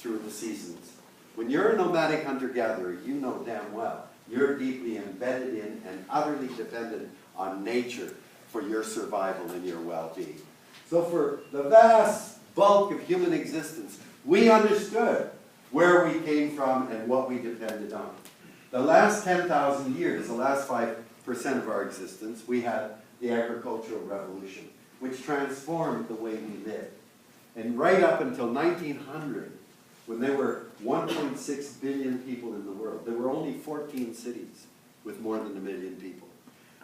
through the seasons. When you're a nomadic hunter-gatherer, you know damn well you're deeply embedded in and utterly dependent on nature for your survival and your well-being. So for the vast bulk of human existence, we understood where we came from and what we depended on. The last 10,000 years, the last 5% of our existence, we had the agricultural revolution, which transformed the way we live. And right up until 1900, when there were 1.6 billion people in the world, there were only 14 cities with more than 1 million people.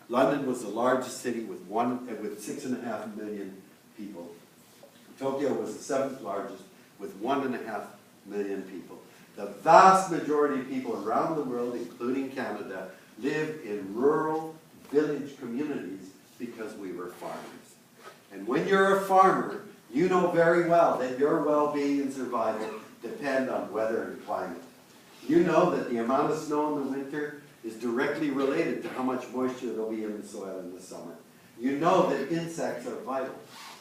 London was the largest city with 6.5 million people. Tokyo was the 7th largest with 1.5 million people. The vast majority of people around the world, including Canada, live in rural village communities because we were farmers. And when you're a farmer, you know very well that your well-being and survival depend on weather and climate. You know that the amount of snow in the winter is directly related to how much moisture there will be in the soil in the summer. You know that insects are vital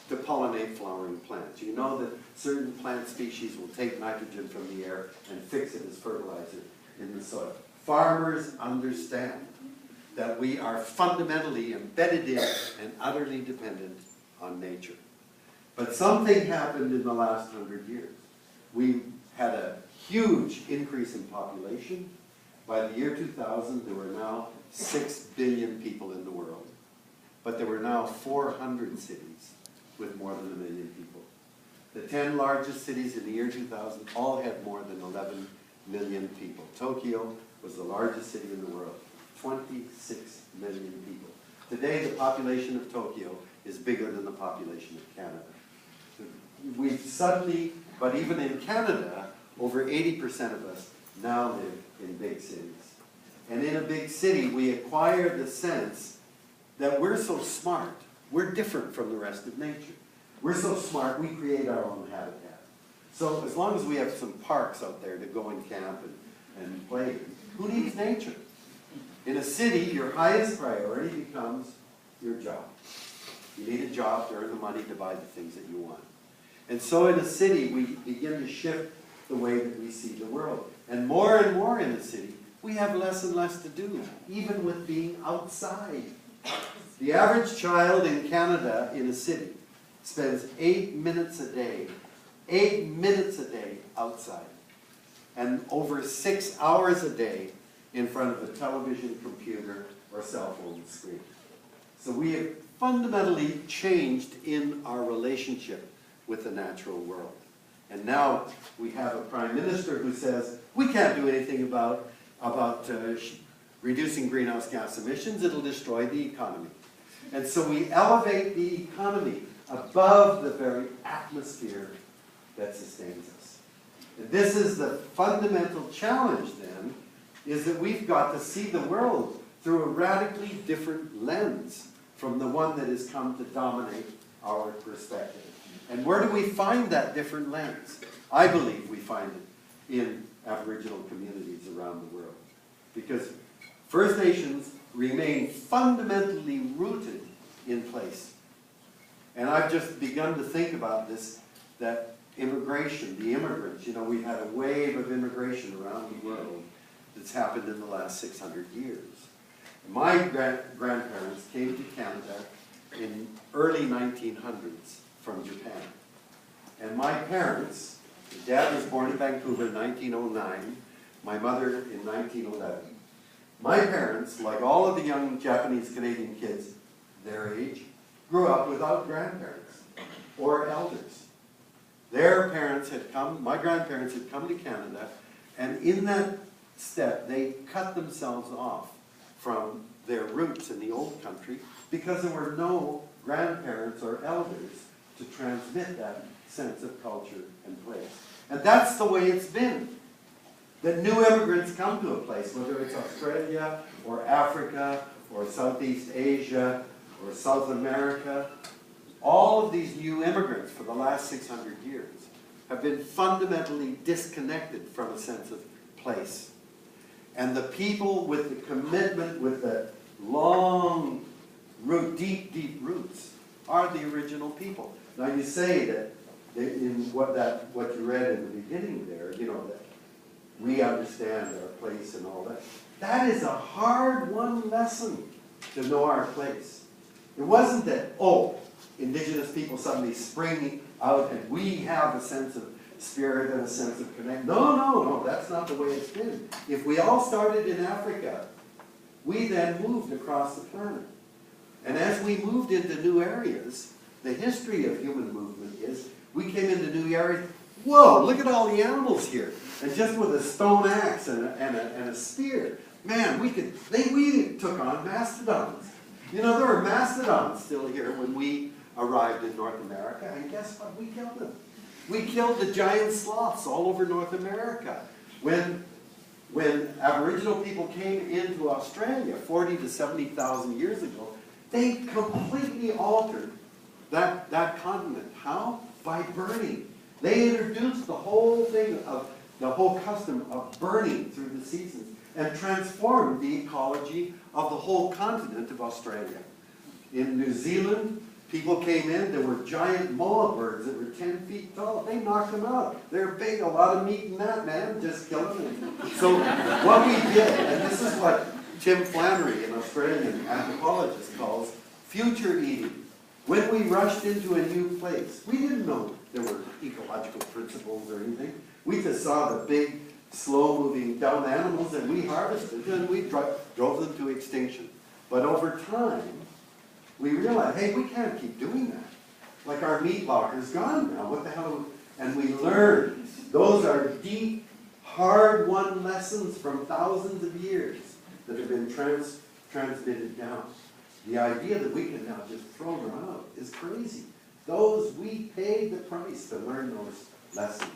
to pollinate flowering plants. You know that certain plant species will take nitrogen from the air and fix it as fertilizer in the soil. Farmers understand that we are fundamentally embedded in and utterly dependent on nature. But something happened in the last 100 years. We had a huge increase in population. By the year 2000, there were now 6 billion people in the world. But there were now 400 cities with more than 1 million people. The 10 largest cities in the year 2000 all had more than 11 million people. Tokyo was the largest city in the world, 26 million people. Today, the population of Tokyo is bigger than the population of Canada. We've suddenly, but even in Canada, over 80% of us now live in big cities. And in a big city, we acquire the sense that we're so smart, we're different from the rest of nature. We're so smart, we create our own habitat. So as long as we have some parks out there to go and camp and play, who needs nature? In a city, your highest priority becomes your job. You need a job to earn the money to buy the things that you want. And so in a city, we begin to shift the way that we see the world. And more in the city, we have less and less to do, even with being outside. The average child in Canada in a city spends 8 minutes a day outside, and over 6 hours a day in front of a television, computer, or cell phone screen. So we have fundamentally changed in our relationship with the natural world. And now we have a prime minister who says, we can't do anything about reducing greenhouse gas emissions, it'll destroy the economy. And so we elevate the economy above the very atmosphere that sustains us. And this is the fundamental challenge then, is that we've got to see the world through a radically different lens from the one that has come to dominate our perspective. And where do we find that different lens? I believe we find it in Aboriginal communities around the world. Because First Nations remain fundamentally rooted in place. And I've just begun to think about this, that immigration, the immigrants, you know, we've had a wave of immigration around the world that's happened in the last 600 years. My grandparents came to Canada in early 1900s from Japan. And my parents, Dad was born in Vancouver in 1909, my mother in 1911. My parents, like all of the young Japanese Canadian kids their age, grew up without grandparents or elders. Their parents had come, my grandparents had come to Canada, and in that step they cut themselves off from their roots in the old country because there were no grandparents or elders to transmit that sense of culture and place. And that's the way it's been. That new immigrants come to a place, whether it's Australia or Africa or Southeast Asia or South America, all of these new immigrants for the last 600 years have been fundamentally disconnected from a sense of place. And the people with the commitment, with the long root, deep roots, are the original people. Now you say that in what you read in the beginning there, you know, that we understand our place and all that. That is a hard-won lesson to know our place. It wasn't that, oh, indigenous people suddenly spring out and we have a sense of spirit and a sense of connection. No, that's not the way it's been. If we all started in Africa, we then moved across the planet. And as we moved into new areas, the history of human movement is we came into new areas. Whoa, look at all the animals here. And just with a stone axe and a spear, man, we took on mastodons. You know, there were mastodons still here when we arrived in North America, and guess what? We killed them. We killed the giant sloths all over North America. When Aboriginal people came into Australia 40 to 70,000 years ago, they completely altered that continent. How? By burning. They introduced the whole custom of burning through the seasons and transformed the ecology of the whole continent of Australia. In New Zealand, people came in, there were giant moa birds that were 10 feet tall. They knocked them out. They're big, a lot of meat in that, man. Just kill them. So what we did, and this is what Tim Flannery, an Australian anthropologist, calls future eating. When we rushed into a new place, we didn't know there were ecological principles or anything. We just saw the big, slow-moving dumb animals and we harvested and we drove them to extinction. But over time, we realized, hey, we can't keep doing that. Like our meat locker's gone now. What the hell? And we learned. Those are deep, hard-won lessons from thousands of years that have been transmitted down. The idea that we can now just throw them out is crazy. We paid the price to learn those lessons.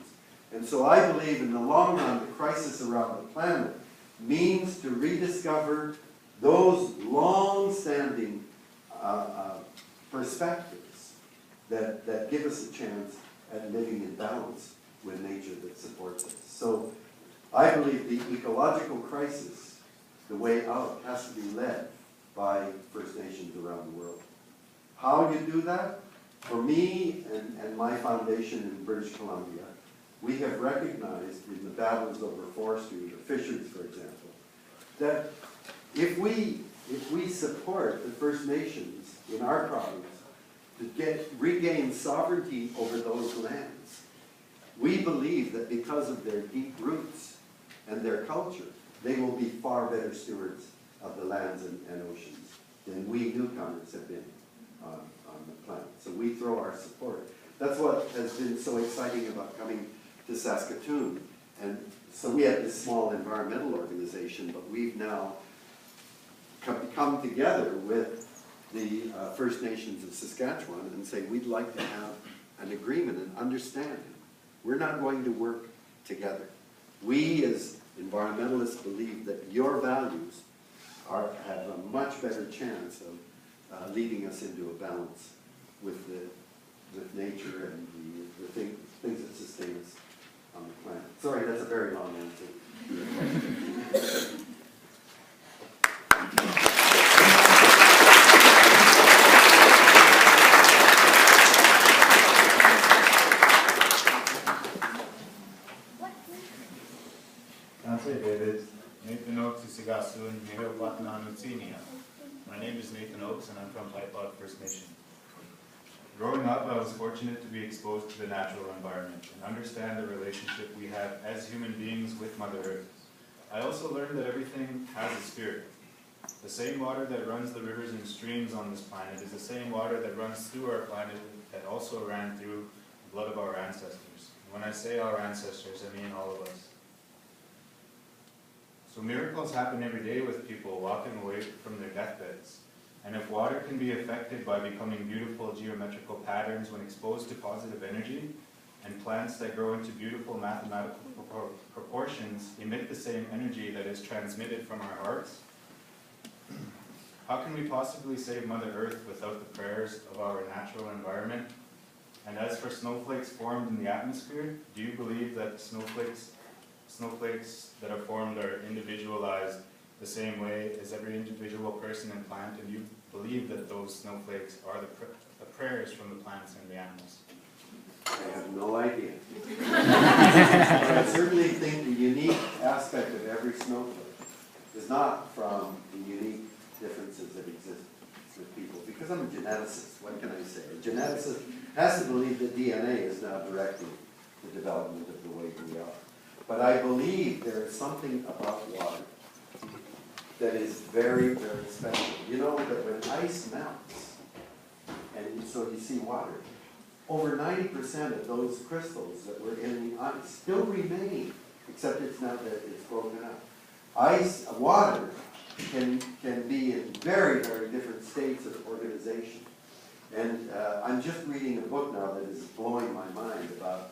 And so I believe in the long run, the crisis around the planet means to rediscover those long-standing perspectives that give us a chance at living in balance with nature that supports us. So I believe the ecological crisis, the way out, has to be led by First Nations around the world. How you do that? For me and my foundation in British Columbia, we have recognized in the battles over forestry, or fisheries, for example, that if we support the First Nations in our province to regain sovereignty over those lands, we believe that because of their deep roots and their culture, they will be far better stewards of the lands and oceans than we newcomers have been on the planet. So we throw our support. That's what has been so exciting about coming to Saskatoon. And so we have this small environmental organization, but we've now come together with the First Nations of Saskatchewan and say we'd like to have an agreement and understanding. We're not going to work together. We as environmentalists believe that your values have a much better chance of leading us into a balance with nature and the things that sustain us on the planet. Sorry, that's a very long answer to your question. My name is Nathan Oakes and I'm from Pipeline First Nation. Growing up, I was fortunate to be exposed to the natural environment and understand the relationship we have as human beings with Mother Earth. I also learned that everything has a spirit. The same water that runs the rivers and streams on this planet is the same water that runs through our planet that also ran through the blood of our ancestors. And when I say our ancestors, I mean all of us. So miracles happen every day with people walking away from their deathbeds. And if water can be affected by becoming beautiful geometrical patterns when exposed to positive energy, and plants that grow into beautiful mathematical proportions emit the same energy that is transmitted from our hearts, how can we possibly save Mother Earth without the prayers of our natural environment? And as for snowflakes formed in the atmosphere, do you believe that snowflakes that are formed are individualized the same way as every individual person and plant, and you believe that those snowflakes are the prayers from the plants and the animals? I have no idea. But I certainly think the unique aspect of every snowflake is not from the unique differences that exist with people. Because I'm a geneticist, what can I say? A geneticist has to believe that DNA is now directing the development of the way we are. But I believe there is something about water that is very, very special. You know that when ice melts, and so you see water, over 90% of those crystals that were in the ice still remain, except it's now that it's broken up. Water can be in very, very different states of organization. And I'm just reading a book now that is blowing my mind about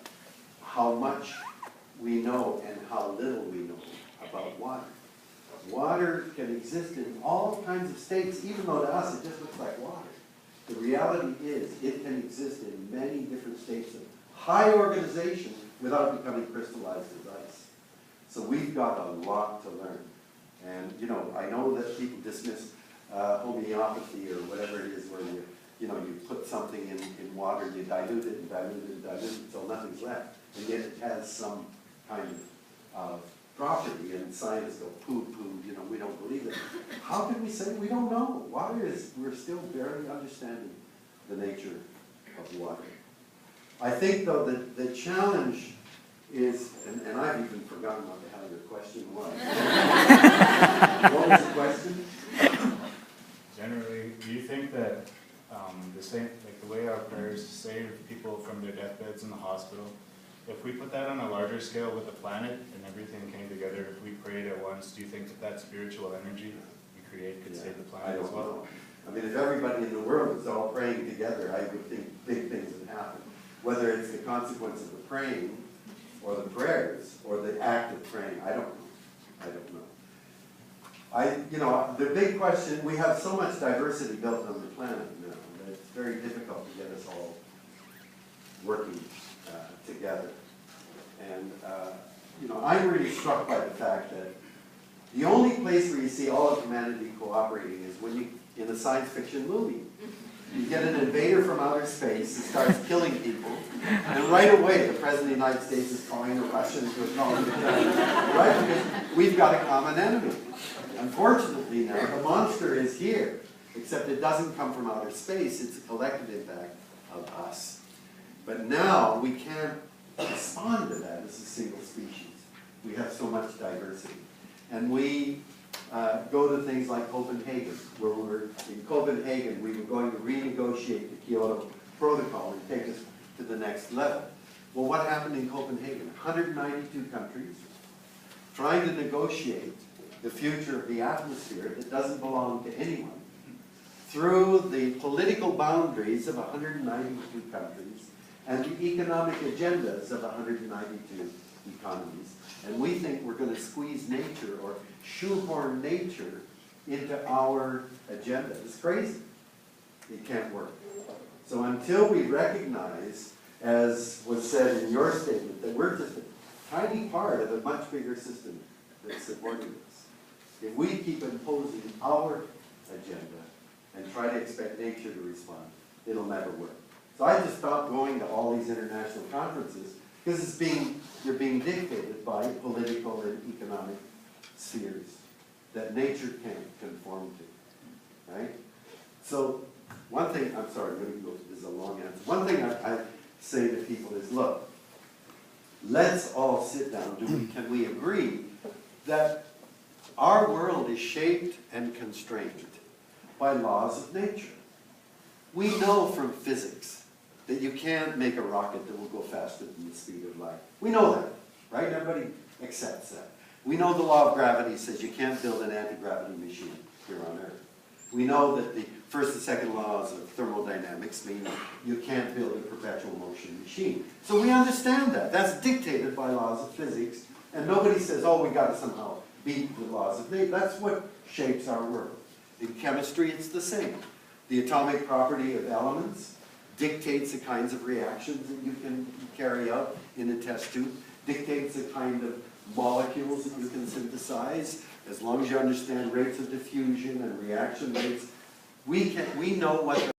how much we know and how little we know about water. Water can exist in all kinds of states, even though to us it just looks like water. The reality is it can exist in many different states of high organization without becoming crystallized as ice. So we've got a lot to learn. And you know, I know that people dismiss homeopathy or whatever it is where you put something in water, you dilute it and dilute it and dilute it until nothing's left. And yet it has some kind of property, and scientists go poo-poo, we don't believe it. How can we say we don't know? We're still barely understanding the nature of water. I think though that the challenge is, and I've even forgotten what the hell your question was. What was the question? Generally, do you think that the way our prayers save people from their deathbeds in the hospital, if we put that on a larger scale with the planet and everything came together, if we prayed at once, do you think that spiritual energy we create could save the planet as well? Know. I mean, if everybody in the world was all praying together, I would think big things would happen. Whether it's the consequence of the praying, or the prayers, or the act of praying, I don't know. The big question, we have so much diversity built on the planet now that it's very difficult to get us all working together. And, I'm really struck by the fact that the only place where you see all of humanity cooperating is in a science fiction movie. You get an invader from outer space who starts killing people, and right away the President of the United States is calling the Russians to acknowledge each other, right? Because we've got a common enemy. Unfortunately now, the monster is here, except it doesn't come from outer space, it's a collective impact of us. But now we can't respond to that as a single species. We have so much diversity. And we go to things like Copenhagen, where in Copenhagen we were going to renegotiate the Kyoto Protocol and take us to the next level. Well, what happened in Copenhagen? 192 countries trying to negotiate the future of the atmosphere that doesn't belong to anyone through the political boundaries of 192 countries and the economic agendas of 192 economies. And we think we're going to squeeze nature or shoehorn nature into our agenda. It's crazy. It can't work. So until we recognize, as was said in your statement, that we're just a tiny part of a much bigger system that's supporting us, if we keep imposing our agenda and try to expect nature to respond, it'll never work. So I just stopped going to all these international conferences because you're being dictated by political and economic spheres that nature can't conform to, right? So one thing, I'm sorry, this is a long answer. One thing I say to people is, look, let's all sit down. Can we agree that our world is shaped and constrained by laws of nature? We know from physics that you can't make a rocket that will go faster than the speed of light. We know that, right? Everybody accepts that. We know the law of gravity says you can't build an anti-gravity machine here on Earth. We know that the first and second laws of thermodynamics mean you can't build a perpetual motion machine. So we understand that. That's dictated by laws of physics, and nobody says, oh, we got to somehow beat the laws of nature. That's what shapes our world. In chemistry, it's the same. The atomic property of elements dictates the kinds of reactions that you can carry out in a test tube, dictates the kind of molecules that you can synthesize, as long as you understand rates of diffusion and reaction rates. We know what